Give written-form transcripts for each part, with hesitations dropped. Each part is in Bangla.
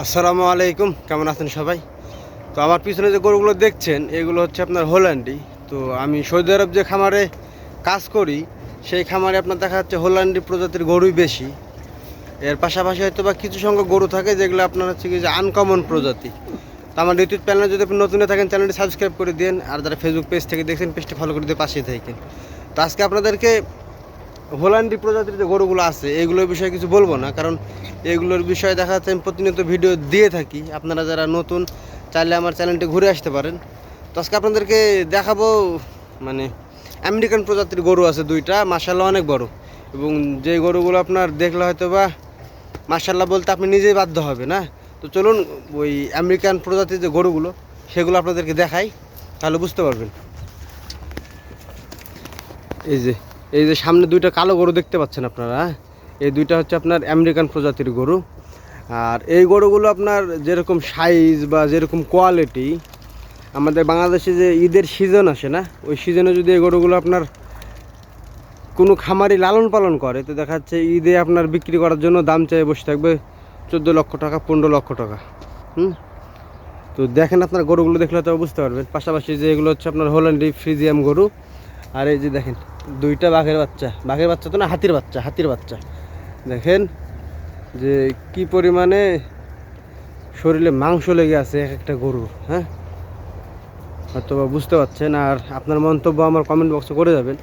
আসসালামু আলাইকুম, কেমন আছেন সবাই? তো আমার পিছনে যে গরুগুলো দেখছেন এগুলো হচ্ছে আপনার হোল্যান্ডি। তো আমি সৌদি আরব যে খামারে কাজ করি সেই খামারে আপনার দেখা যাচ্ছে হোল্যান্ডি প্রজাতির গরুই বেশি। এর পাশাপাশি হয়তো বা কিছু সংখ্যক গরু থাকে যেগুলো আপনার হচ্ছে কি যে আনকমন প্রজাতি। তো আমার ইউটিউব চ্যানেলে যদি আপনি নতুন থাকেন চ্যানেলটি সাবস্ক্রাইব করে দিন, আর যারা ফেসবুক পেজ থেকে দেখছেন পেজটি ফলো করে দিয়ে পাশেই থাকেন। তো আজকে আপনাদেরকে হোল্যান্ডি প্রজাতির যে গরুগুলো আছে এগুলোর বিষয়ে কিছু বলবো না, কারণ এগুলোর বিষয়ে দেখা যাচ্ছে আমি প্রতিনিয়ত ভিডিও দিয়ে থাকি। আপনারা যারা নতুন চাইলে আমার চ্যানেলটি ঘুরে আসতে পারেন। তো আজকে আপনাদেরকে দেখাবো মানে আমেরিকান প্রজাতির গরু আছে দুইটা, মাশাআল্লাহ অনেক বড়, এবং যে গরুগুলো আপনার দেখলে হয়তো বা মাশাআল্লাহ বলতে আপনি নিজেই বাধ্য হবে না। তো চলুন ওই আমেরিকান প্রজাতির যে গরুগুলো সেগুলো আপনাদেরকে দেখাই, তাহলে বুঝতে পারবেন। এই যে এই যে সামনে দুইটা কালো গরু দেখতে পাচ্ছেন আপনারা, এই দুইটা হচ্ছে আপনার আমেরিকান প্রজাতির গরু। আর এই গরুগুলো আপনার যেরকম সাইজ বা যেরকম কোয়ালিটি, আমাদের বাংলাদেশে যে ঈদের সিজন আসে না, ওই সিজনে যদি এই গরুগুলো আপনার কোনো খামারি লালন পালন করে তো দেখা যাচ্ছে ঈদে আপনার বিক্রি করার জন্য দাম চেয়ে বসে থাকবে 14 লক্ষ টাকা, 15 লক্ষ টাকা। তো দেখেন আপনার গরুগুলো দেখলে তো বুঝতে পারবেন। পাশাপাশি যে এগুলো হচ্ছে আপনার হোল্যান্ডি ফ্রিজিয়াম গরু। আর এই যে দেখেন দুইটা বাঘের বাচ্চা তো না, হাতির বাচ্চা দেখেন যে কি পরিমাণে শরীরে মাংস লেগে আছে এক একটা গরুর। হ্যাঁ, হয়তো বুঝতে পারছেন। আর আপনার মন্তব্য আমার কমেন্ট বক্সে করে যাবেন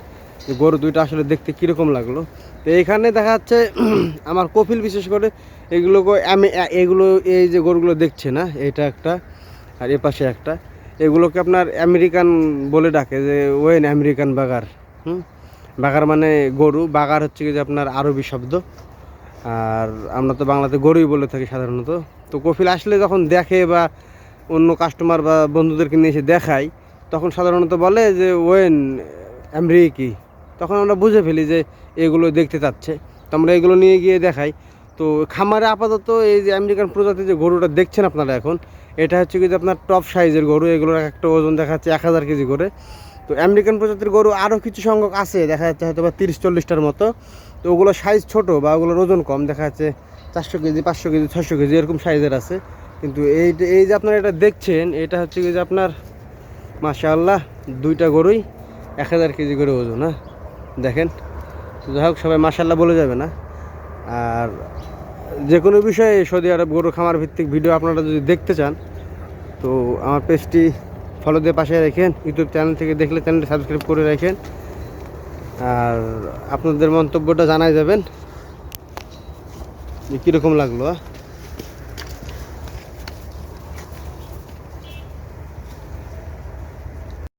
যে গরু দুইটা আসলে দেখতে কীরকম লাগলো। তো এইখানে দেখা যাচ্ছে আমার কপিল বিশেষ করে এগুলো এই যে গরুগুলো দেখছে না, এটা একটা আর এ পাশে একটা, এগুলোকে আপনার আমেরিকান বলে ডাকে, যে ওয়েন আমেরিকান বাগার। বাগার মানে গরু, বাগার হচ্ছে কি যে আপনার আরবি শব্দ, আর আমরা তো বাংলাতে গরুই বলে থাকি সাধারণত। তো কপিল আসলে যখন দেখে বা অন্য কাস্টমার বা বন্ধুদেরকে নিয়ে এসে দেখায়, তখন সাধারণত বলে যে ওয়েন আমেরিকি। তখন আমরা বুঝে ফেলি যে এগুলো দেখতে চাচ্ছে, তো আমরা এগুলো নিয়ে গিয়ে দেখাই। তো খামারে আপাতত এই যে আমেরিকান প্রজাতির যে গরুটা দেখছেন আপনারা এখন, এটা হচ্ছে কি যে আপনার টপ সাইজের গরু। এগুলোর একটা ওজন দেখা যাচ্ছে 1000 কেজি করে। তো আমেরিকান প্রজাতির গরু আরও কিছু সংখ্যক আছে, দেখা যাচ্ছে হয়তো বা 30-40টার মতো। তো ওগুলো সাইজ ছোট বা ওগুলোর ওজন কম, দেখা যাচ্ছে 400 কেজি, 500 কেজি, 600 কেজি এরকম সাইজের আছে। কিন্তু এই যে আপনারা এটা দেখছেন, এটা হচ্ছে কি যে আপনার মাশাআল্লাহ দুইটা গরুই 1000 কেজি করে ওজন। হ্যাঁ দেখেন, যাই হোক সবাই মাশাআল্লাহ বলে যাবে না। আর যে কোনো বিষয়ে সৌদি আরব গরু খামার ভিত্তিক ভিডিও আপনারা যদি দেখতে চান তো আমার পেজটি ফলো দিয়ে পাশে রাখেন। ইউটিউব চ্যানেল থেকে দেখলে চ্যানেলটি সাবস্ক্রাইব করে রাখেন, আর আপনাদের মন্তব্যটা জানাই যাবেন যে কীরকম লাগলো।